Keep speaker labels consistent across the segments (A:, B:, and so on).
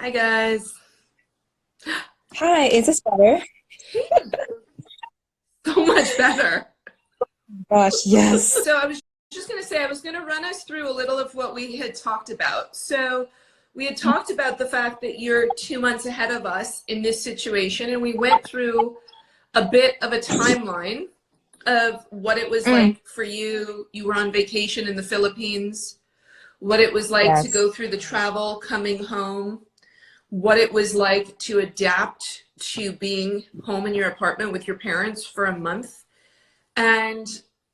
A: Hi guys.
B: Hi, is this better?
A: So much better.
B: Gosh, yes.
A: So I was just going to say, I was going to run us through a little of what we had talked about. So we had talked about the fact that you're 2 months ahead of us in this situation, and we went through a bit of a timeline of what it was
B: Mm,
A: like for you. You were on vacation in the Philippines, what it was like to
B: yes.
A: go through the travel, coming home, what it was like to adapt to being home in your apartment with your parents for a month. And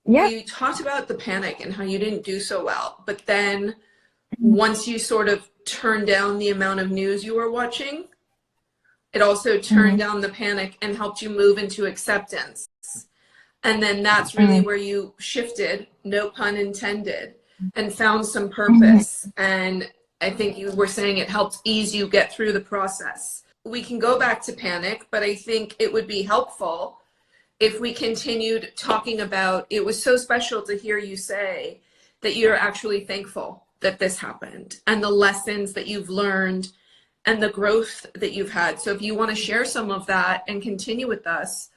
B: Yeah.
A: we talked about the panic and how you didn't do so well. But then once you sort of turned down the amount of news you were watching, it also turned
B: Mm-hmm.
A: down the panic and helped you move into acceptance. And then that's really
B: Mm-hmm.
A: where you shifted, no pun intended, and found some
B: Mm-hmm.
A: purpose. And I think you were saying it helped ease you get through the process. We can go back to panic, but I think it would be helpful if we continued talking about it. Was so special to hear you say that you're actually thankful that this happened and the lessons that you've learned and the growth that you've had. So if you want to share some of that and continue with us,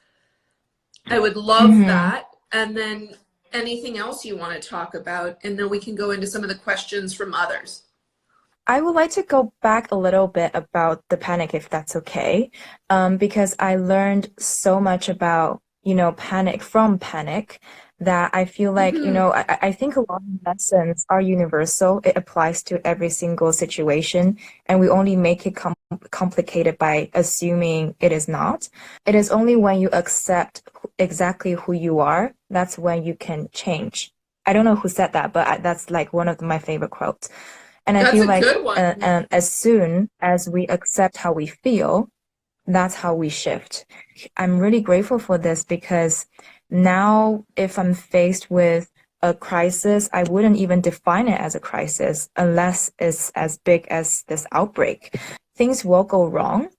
A: I would love
B: Mm-hmm.
A: that. And then anything else you want to talk about, and then we can go into some of the questions from others.
B: I would like to go back a little bit about the panic, if that's okay, because I learned so much about, panic from panic that I feel like,
A: Mm-hmm.
B: I think a lot of lessons are universal. It applies to every single situation, and we only make it complicated by assuming it is not. It is only when you accept exactly who you are, that's when you can change. I don't know who said that, but that's like one of my favorite quotes. And I
A: That's
B: feel
A: a
B: like
A: good one.
B: as soon as we accept how we feel, that's how we shift. I'm really grateful for this because now if I'm faced with a crisis, I wouldn't even define it as a crisis unless it's as big as this outbreak. Things will go wrong.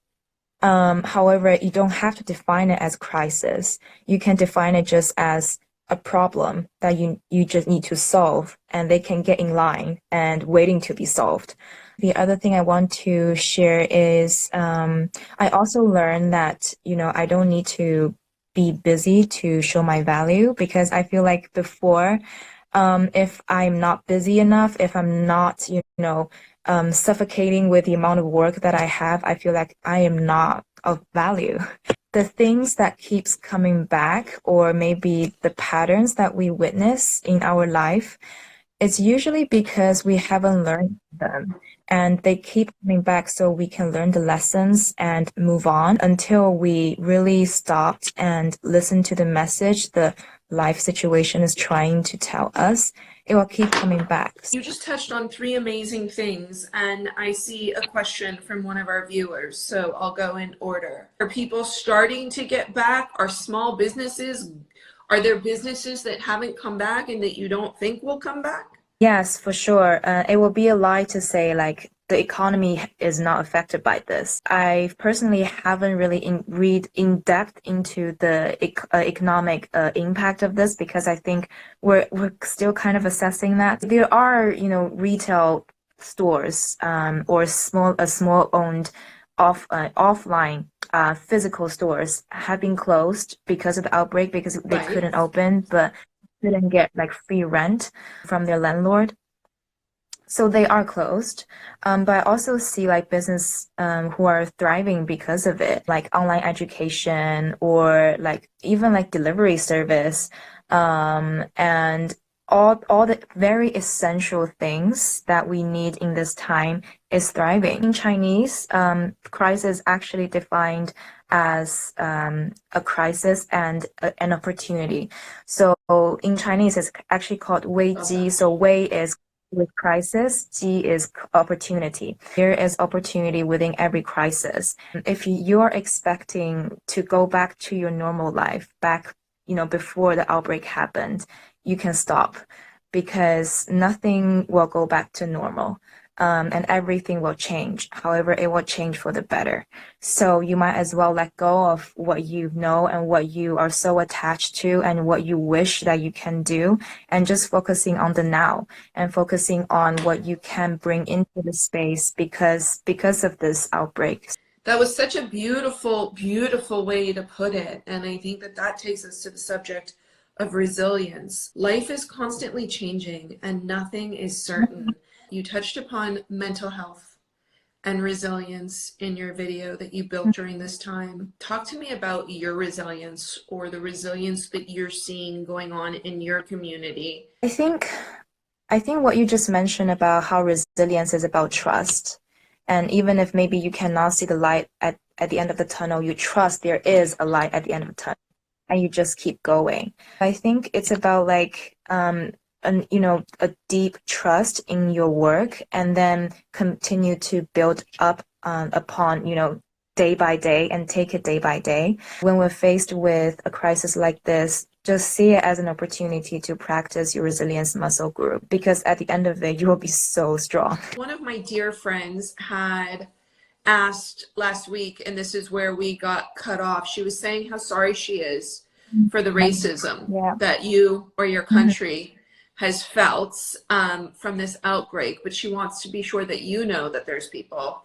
B: However, you don't have to define it as crisis. You can define it just as a problem that you just need to solve, and they can get in line and waiting to be solved. The other thing I want to share is I also learned that, I don't need to be busy to show my value because I feel like before, if I'm not busy enough, if I'm not, suffocating with the amount of work that I have, I feel like I am not of value. The things that keeps coming back, or maybe the patterns that we witness in our life, it's usually because we haven't learned them. And they keep coming back so we can learn the lessons and move on until we really stopped and listen to the message the life situation is trying to tell us. It will keep coming back.
A: You just touched on three amazing things, and I see a question from one of our viewers, so I'll go in order. Are people starting to get back? Are small businesses, are there businesses that haven't come back and that you don't think will come back?
B: Yes, for sure. It would be a lie to say like the economy is not affected by this. I personally haven't really read in depth into the economic impact of this because I think we're still kind of assessing that. There are, retail stores or small owned offline physical stores have been closed because of the outbreak because they
A: Right.
B: couldn't open, but couldn't get like free rent from their landlord. So they are closed. But I also see like business who are thriving because of it, like online education or like even like delivery service, and all the very essential things that we need in this time is thriving. In Chinese, crisis actually defined as a crisis and an opportunity. So in Chinese, it's actually called 危机.
A: Okay.
B: So 危 is with crisis, G is opportunity. There is opportunity within every crisis. If you're expecting to go back to your normal life, back, before the outbreak happened, you can stop because nothing will go back to normal. and everything will change. However, it will change for the better. So you might as well let go of what you know and what you are so attached to and what you wish that you can do, and just focusing on the now and focusing on what you can bring into the space because of this outbreak.
A: That was such a beautiful, beautiful way to put it. And I think that that takes us to the subject of resilience. Life is constantly changing and nothing is certain. You touched upon mental health and resilience in your video that you built during this time. Talk to me about your resilience, or the resilience that you're seeing going on in your community.
B: I think what you just mentioned about how resilience is about trust. And even if maybe you cannot see the light at the end of the tunnel, you trust there is a light at the end of the tunnel and you just keep going. I think it's about like a deep trust in your work, and then continue to build up upon, day by day, and take it day by day. When we're faced with a crisis like this, just see it as an opportunity to practice your resilience muscle group, because at the end of it, you will be so strong.
A: One of my dear friends had asked last week, and this is where we got cut off. She was saying how sorry she is for the racism that you or your country has felt from this outbreak, but she wants to be sure that you know that there's people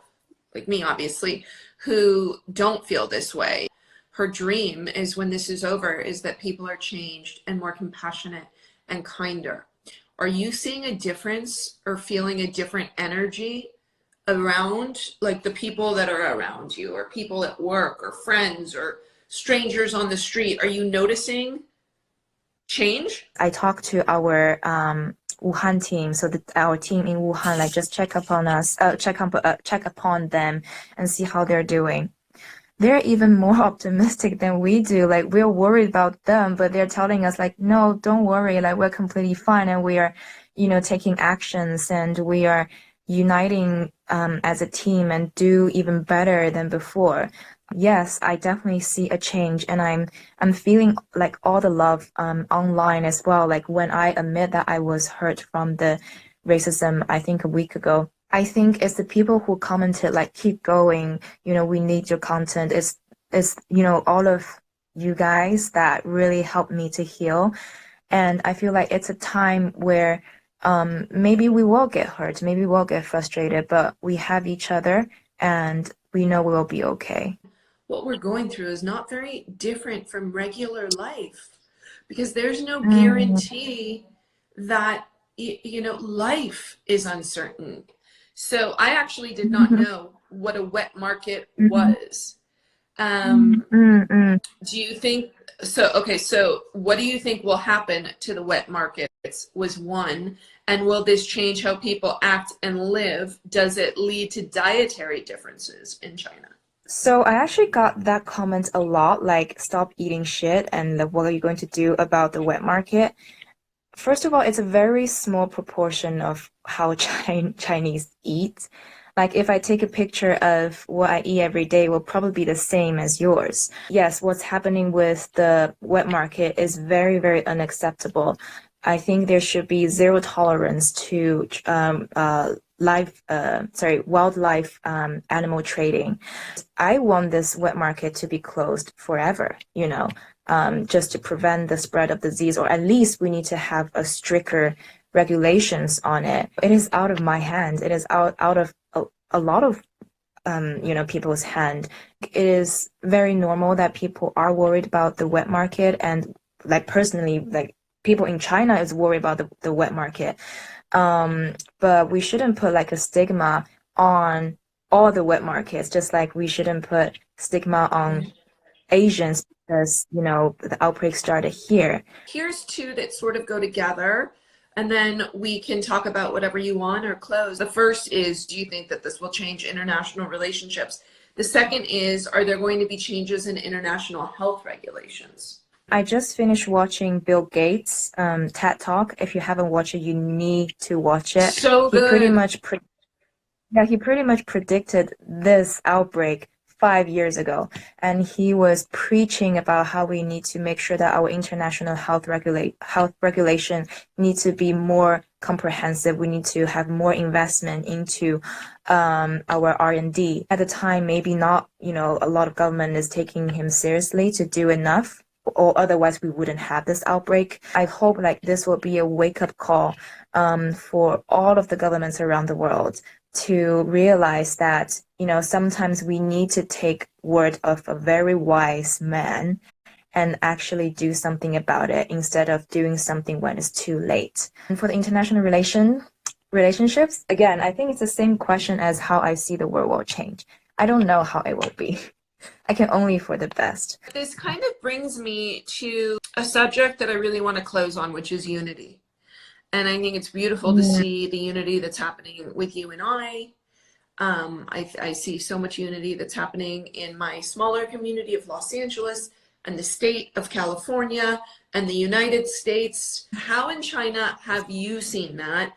A: like me, obviously, who don't feel this way. Her dream is, when this is over, is that people are changed and more compassionate and kinder. Are you seeing a difference or feeling a different energy around, like, the people that are around you, or people at work, or friends, or strangers on the street? Are you noticing change?
B: I talked to our Wuhan team, so our team in Wuhan, like, just check upon them and see how they're doing. They're even more optimistic than we do. Like, we're worried about them, but they're telling us, like, no, don't worry, like, we're completely fine, and we are, taking actions, and we are uniting as a team and do even better than before. Yes, I definitely see a change, and I'm feeling like all the love online as well. Like, when I admit that I was hurt from the racism, I think a week ago, I think it's the people who commented, like, keep going, we need your content. It's all of you guys that really helped me to heal. And I feel like it's a time where maybe we will get hurt, maybe we'll get frustrated, but we have each other and we know we will be okay.
A: What we're going through is not very different from regular life, because there's no guarantee that, life is uncertain. So I actually did not know what a wet market was. Do you think so? Okay, so what do you think will happen to the wet markets was one, and will this change how people act and live? Does it lead to dietary differences in China?
B: So I actually got that comment a lot, like, stop eating shit, and what are you going to do about the wet market? First of all, it's a very small proportion of how Chinese eat. Like, if I take a picture of what I eat every day, will probably be the same as yours. Yes, what's happening with the wet market is very, very unacceptable. I think there should be zero tolerance to wildlife animal trading. I want this wet market to be closed forever, just to prevent the spread of disease, or at least we need to have a stricter regulations on it. It is out of my hand. It is out of a lot of people's hand. It is very normal that people are worried about the wet market, and, like, personally, like, people in China is worried about the wet market. But we shouldn't put, like, a stigma on all the wet markets, just like we shouldn't put stigma on Asians because, the outbreak started here.
A: Here's two that sort of go together, and then we can talk about whatever you want or close. The first is, do you think that this will change international relationships? The second is, are there going to be changes in international health regulations?
B: I just finished watching Bill Gates' TED Talk. If you haven't watched it, you need to watch it.
A: So good.
B: He pretty much predicted this outbreak 5 years ago, and he was preaching about how we need to make sure that our international health regulation needs to be more comprehensive. We need to have more investment into our R&D. At the time, maybe not, a lot of government is taking him seriously to do enough, or otherwise we wouldn't have this outbreak. I hope like this will be a wake-up call for all of the governments around the world to realize that, sometimes we need to take word of a very wise man and actually do something about it instead of doing something when it's too late. And for the international relationships, again, I think it's the same question as how I see the world will change. I don't know how it will be. I can only for the best.
A: This kind of brings me to a subject that I really want to close on, which is unity. And I think it's beautiful to see the unity that's happening with you and I. I see so much unity that's happening in my smaller community of Los Angeles and the state of California and the United States. How in China have you seen that?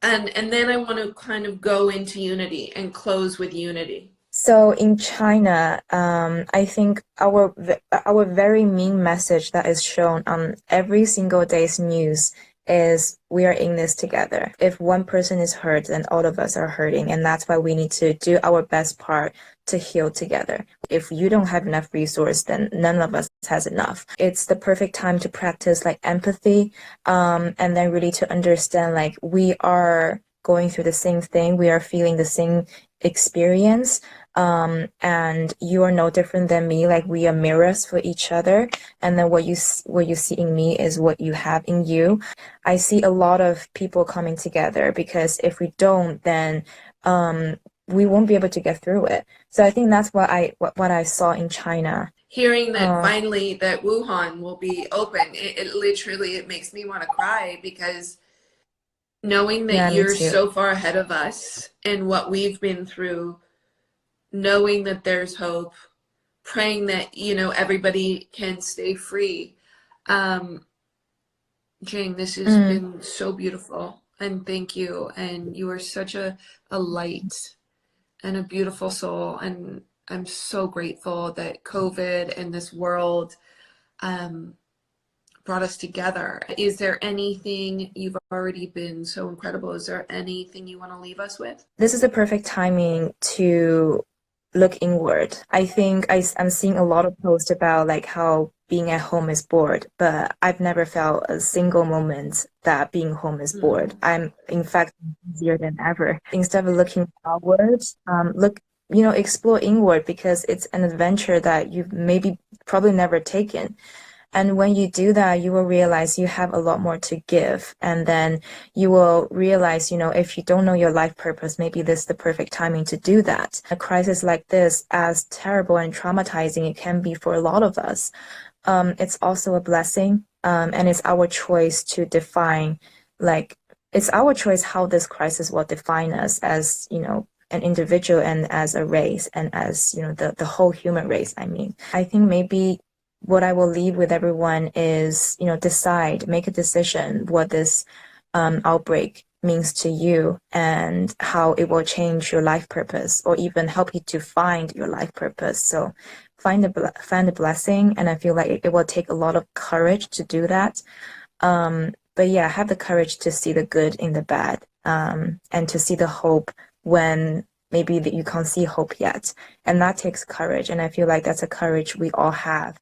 A: And then I want to kind of go into unity and close with unity.
B: So in China, I think our very main message that is shown on every single day's news is we are in this together. If one person is hurt, then all of us are hurting. And that's why we need to do our best part to heal together. If you don't have enough resource, then none of us has enough. It's the perfect time to practice like empathy, and then really to understand like we are going through the same thing. We are feeling the same experience. And you are no different than me. Like we are mirrors for each other. And then what you see in me is what you have in you. I see a lot of people coming together because if we don't, then we won't be able to get through it. So I think that's what I saw in China.
A: Hearing that finally that Wuhan will be open, it literally, it makes me want to cry, because knowing that you're so far ahead of us and what we've been through, knowing that there's hope, praying that, everybody can stay free. Jing, this has been so beautiful, and thank you. And you are such a light and a beautiful soul. And I'm so grateful that COVID and this world brought us together. Is there anything, you've already been so incredible, is there anything you want to leave us with?
B: This is the perfect timing to look inward. I think I'm seeing a lot of posts about like how being at home is bored, but I've never felt a single moment that being home is bored. I'm in fact busier than ever. Instead of looking outwards, explore inward, because it's an adventure that you've probably never taken. And when you do that, you will realize you have a lot more to give. And then you will realize, if you don't know your life purpose, maybe this is the perfect timing to do that. A crisis like this, as terrible and traumatizing it can be for a lot of us, it's also a blessing. And it's our choice to define, it's our choice how this crisis will define us as, an individual and as a race and as, the whole human race, I think maybe what I will leave with everyone is, make a decision what this outbreak means to you and how it will change your life purpose, or even help you to find your life purpose. So find a blessing, and I feel like it will take a lot of courage to do that. But yeah, have the courage to see the good in the bad, and to see the hope when maybe that you can't see hope yet. And that takes courage, and I feel like that's a courage we all have.